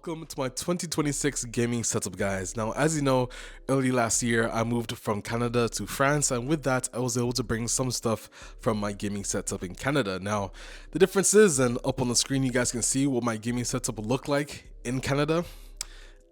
Welcome to my 2026 gaming setup, guys. Now, as you know, early last year I moved from Canada to France, and with that I was able to bring some stuff from my gaming setup in Canada. Now, the difference is, and up on the screen you guys can see what my gaming setup looked like in Canada,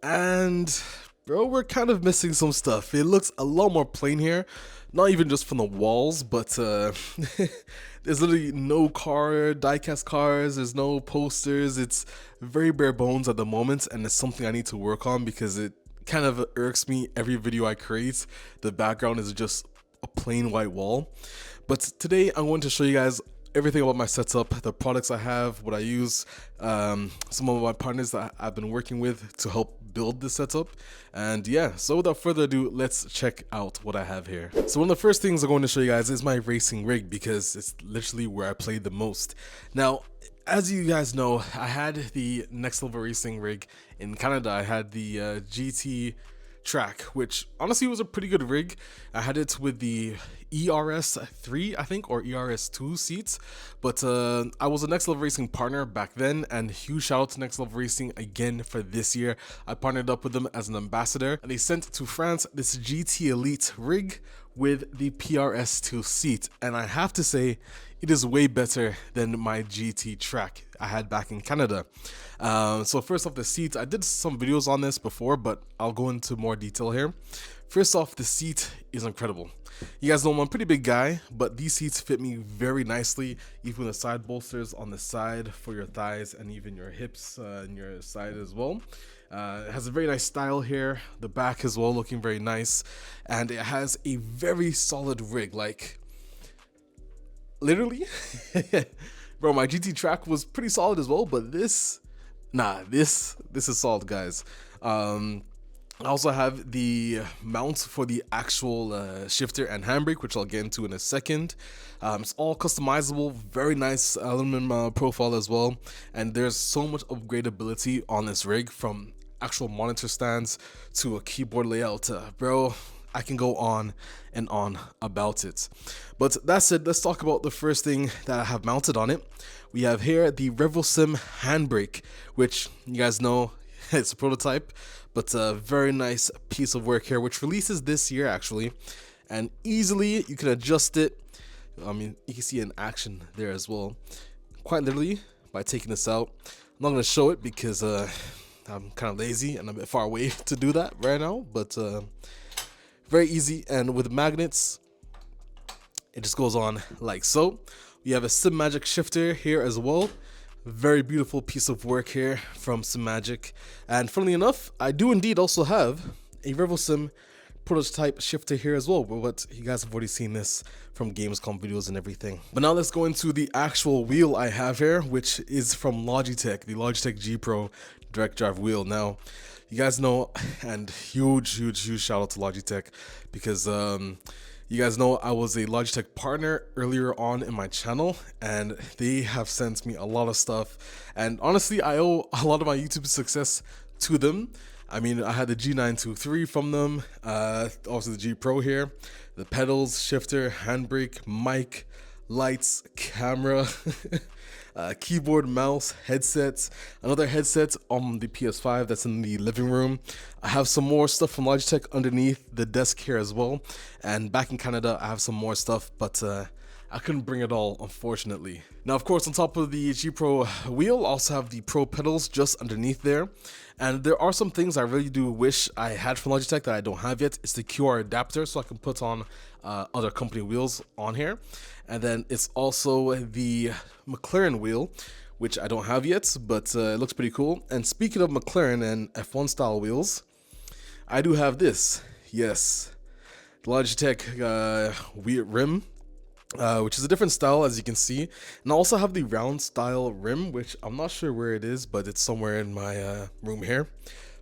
and bro, we're kind of missing some stuff. It looks a lot more plain here, not even just from the walls, but there's literally no diecast cars, there's no posters. It's very bare bones at the moment, and it's something I need to work on because it kind of irks me every video I create. The background is just a plain white wall. But today I'm going to show you guys everything about my setup, the products I have, what I use, some of my partners that I've been working with to help build this setup. And yeah, so without further ado, let's check out what I have here. So one of the first things I'm going to show you guys is my racing rig, because it's literally where I play the most. Now, as you guys know, I had the Next Level Racing rig in Canada. I had the GT track, which honestly was a pretty good rig. I had it with the ERS3, I think, or ERS2 seats, but I was a Next Level Racing partner back then, and huge shout out to Next Level Racing again for this year. I partnered up with them as an ambassador, and they sent to France this GT Elite rig with the PRS2 seat, and I have to say it is way better than my GT track I had back in Canada. So first off, the seat, I did some videos on this before, but I'll go into more detail here. First off, the seat is incredible. You guys know I'm a pretty big guy, but these seats fit me very nicely, even the side bolsters on the side for your thighs and even your hips and your side as well. It has a very nice style here, the back as well looking very nice, and it has a very solid rig, like literally. Bro, my GT track was pretty solid as well, but this is solid, guys. I also have the mount for the actual shifter and handbrake, which I'll get into in a second. It's all customizable, very nice aluminum profile as well, and there's so much upgradability on this rig, from actual monitor stands to a keyboard layout. Bro, I can go on and on about it. But that said, let's talk about the first thing that I have mounted on it. We have here the RevoSim handbrake, which you guys know it's a prototype, but a very nice piece of work here, which releases this year actually, and easily you can adjust it. I mean, you can see in action there as well, quite literally, by taking this out. I'm not going to show it because I'm kind of lazy and I'm a bit far away to do that right now, but very easy. And with magnets, it just goes on like so. We have a SimMagic shifter here as well. Very beautiful piece of work here from SimMagic. And funnily enough, I do indeed also have a RevoSim prototype shifter here as well, but you guys have already seen this from Gamescom videos and everything. But now let's go into the actual wheel I have here, which is from Logitech, the Logitech G Pro direct drive wheel. Now, you guys know, and huge shout out to Logitech, because you guys know I was a Logitech partner earlier on in my channel, and they have sent me a lot of stuff, and honestly I owe a lot of my YouTube success to them. I mean, I had the G923 from them, also the G Pro here, the pedals, shifter, handbrake, mic, lights, camera, keyboard, mouse, headsets, another headset on the PS5 that's in the living room. I have some more stuff from Logitech underneath the desk here as well, and back in Canada I have some more stuff, but I couldn't bring it all, unfortunately. Now, of course, on top of the G Pro wheel, I also have the Pro pedals just underneath there. And there are some things I really do wish I had from Logitech that I don't have yet. It's the QR adapter, so I can put on other company wheels on here. And then it's also the McLaren wheel, which I don't have yet, but it looks pretty cool. And speaking of McLaren and F1 style wheels, I do have this. Yes, the Logitech rim. Which is a different style, as you can see, and I also have the round style rim, which I'm not sure where it is, but it's somewhere in my room here.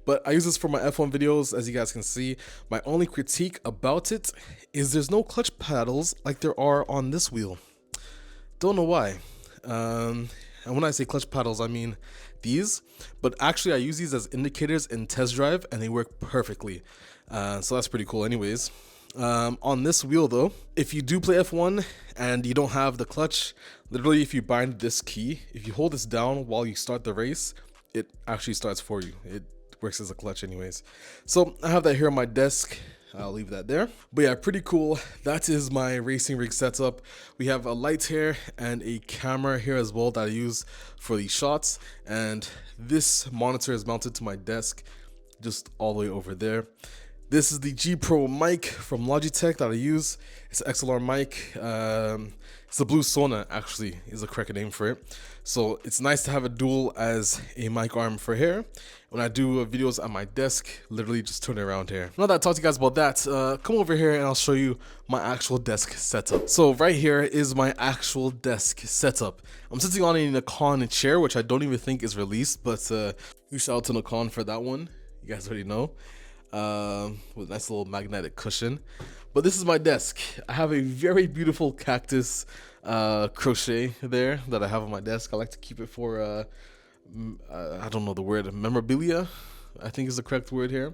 But I use this for my F1 videos, as you guys can see. My only critique about it is there's no clutch paddles like there are on this wheel. Don't know why. And when I say clutch paddles, I mean these, but actually I use these as indicators in test drive and they work perfectly. So that's pretty cool anyways. On this wheel though, if you do play F1 and you don't have the clutch, literally if you bind this key, if you hold this down while you start the race, it actually starts for you. It works as a clutch anyways. So I have that here on my desk. I'll leave that there. But yeah, pretty cool. That is my racing rig setup. We have a light here and a camera here as well that I use for the shots. And this monitor is mounted to my desk just all the way over there. This is the G Pro mic from Logitech that I use. It's an XLR mic. It's a Blue Sona, actually, is the correct name for it. So it's nice to have a dual as a mic arm for here. When I do videos at my desk, literally just turn it around here. Now that I talked to you guys about that, come over here and I'll show you my actual desk setup. So right here is my actual desk setup. I'm sitting on a Nikon chair, which I don't even think is released, but huge shout out to Nikon for that one. You guys already know. With a nice little magnetic cushion. But this is my desk. I have a very beautiful cactus crochet there that I have on my desk. I like to keep it for I don't know the word, memorabilia, I think is the correct word here.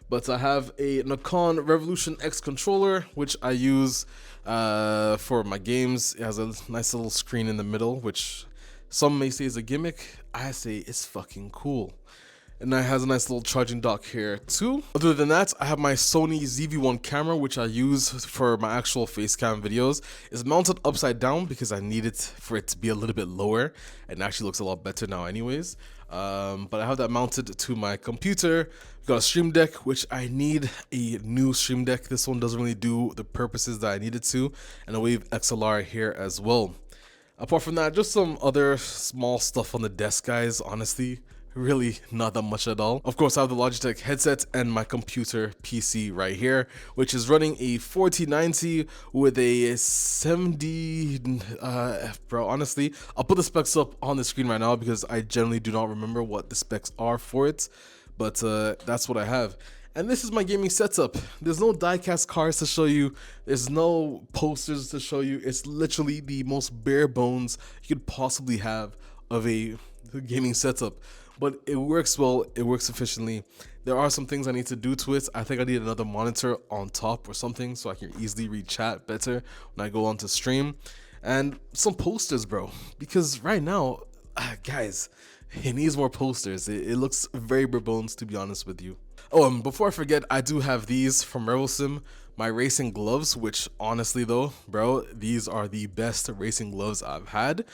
But I have a Nikon Revolution X controller, which I use for my games. It has a nice little screen in the middle, which some may say is a gimmick. I say it's fucking cool. And it has a nice little charging dock here too. Other than that, I have my Sony ZV-1 camera, which I use for my actual face cam videos. It's mounted upside down because I need it for it to be a little bit lower. And it actually looks a lot better now anyways. But I have that mounted to my computer. We've got a Stream Deck, which I need a new Stream Deck. This one doesn't really do the purposes that I need it to. And a Wave XLR here as well. Apart from that, just some other small stuff on the desk, guys, honestly. Really not that much at all. Of course, I have the Logitech headset and my computer PC right here, which is running a 4090 with a 70 bro, honestly, I'll put the specs up on the screen right now because I generally do not remember what the specs are for it, but that's what I have. And this is my gaming setup. There's no diecast cards to show you. There's no posters to show you. It's literally the most bare bones you could possibly have of a gaming setup. But it works well, it works efficiently. There are some things I need to do to it. I think I need another monitor on top or something so I can easily read chat better when I go on to stream. And some posters, bro. Because right now, guys, it needs more posters. It looks very bare bones, to be honest with you. Oh, and before I forget, I do have these from RevelSim, my racing gloves, which honestly though, bro, these are the best racing gloves I've had.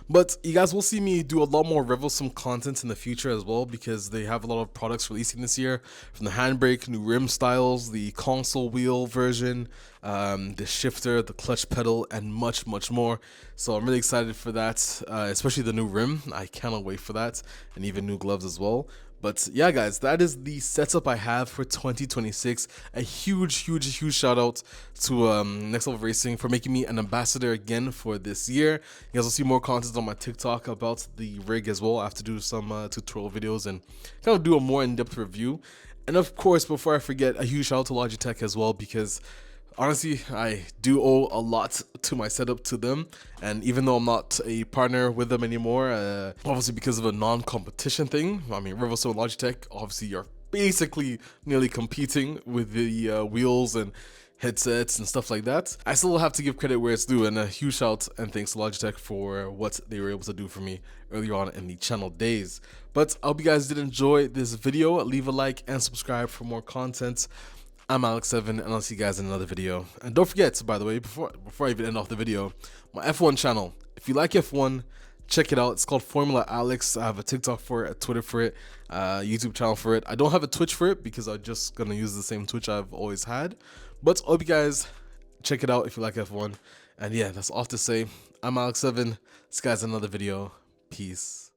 But you guys will see me do a lot more RevelSim content in the future as well, because they have a lot of products releasing this year, from the handbrake, new rim styles, the console wheel version, the shifter, the clutch pedal, and much more. So I'm really excited for that, especially the new rim. I cannot wait for that, and even new gloves as well. But yeah, guys, that is the setup I have for 2026. A huge shout out to Next Level Racing for making me an ambassador again for this year. You guys will see more content on my TikTok about the rig as well. I have to do some tutorial videos and kind of do a more in-depth review. And of course, before I forget, a huge shout out to Logitech as well, because honestly, I do owe a lot to my setup to them, and even though I'm not a partner with them anymore, obviously because of a non-competition thing, I mean, RevelSim and Logitech, obviously you're basically nearly competing with the wheels and headsets and stuff like that. I still have to give credit where it's due, and a huge shout and thanks to Logitech for what they were able to do for me earlier on in the channel days. But I hope you guys did enjoy this video. Leave a like and subscribe for more content. I'm Alex7, and I'll see you guys in another video. And don't forget, by the way, before I even end off the video, my F1 channel. If you like F1, check it out. It's called Formula Alex. I have a TikTok for it, a Twitter for it, YouTube channel for it. I don't have a Twitch for it because I'm just gonna use the same Twitch I've always had. But I hope you guys check it out if you like F1. And yeah, that's all to say. I'm Alex7. See you guys in another video. Peace.